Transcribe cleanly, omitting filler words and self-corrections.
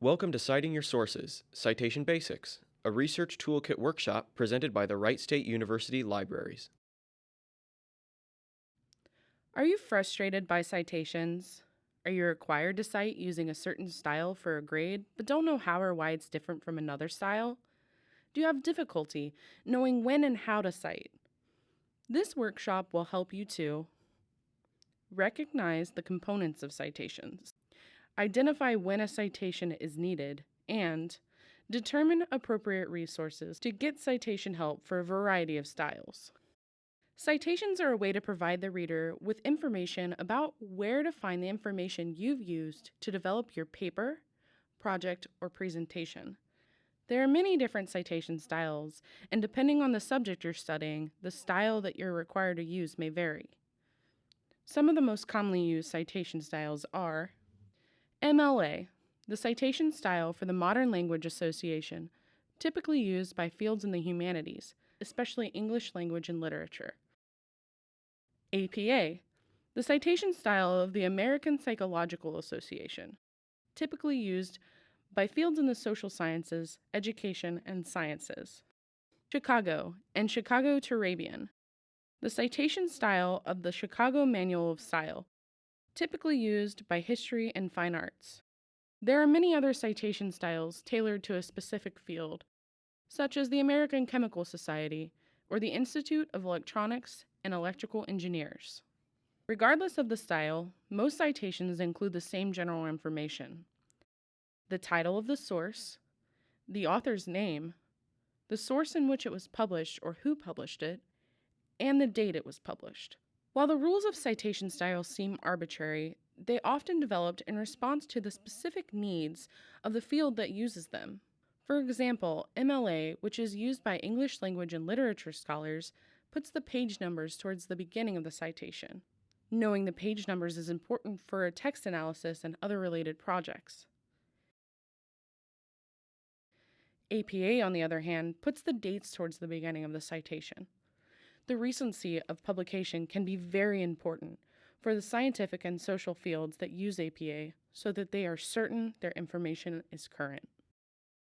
Welcome to Citing Your Sources, Citation Basics, a research toolkit workshop presented by the Wright State University Libraries. Are you frustrated by citations? Are you required to cite using a certain style for a grade, but don't know how or why it's different from another style? Do you have difficulty knowing when and how to cite? This workshop will help you to recognize the components of citations, identify when a citation is needed, and determine appropriate resources to get citation help for a variety of styles. Citations are a way to provide the reader with information about where to find the information you've used to develop your paper, project, or presentation. There are many different citation styles, and depending on the subject you're studying, the style that you're required to use may vary. Some of the most commonly used citation styles are MLA, the citation style for the Modern Language Association, typically used by fields in the humanities, especially English language and literature. APA, the citation style of the American Psychological Association, typically used by fields in the social sciences, education, and sciences. Chicago and Chicago Turabian, the citation style of the Chicago Manual of Style, typically used by history and fine arts. There are many other citation styles tailored to a specific field, such as the American Chemical Society or the Institute of Electronics and Electrical Engineers. Regardless of the style, most citations include the same general information: the title of the source, the author's name, the source in which it was published or who published it, and the date it was published. While the rules of citation style seem arbitrary, they often developed in response to the specific needs of the field that uses them. For example, MLA, which is used by English language and literature scholars, puts the page numbers towards the beginning of the citation. Knowing the page numbers is important for a text analysis and other related projects. APA, on the other hand, puts the dates towards the beginning of the citation. The recency of publication can be very important for the scientific and social fields that use APA so that they are certain their information is current.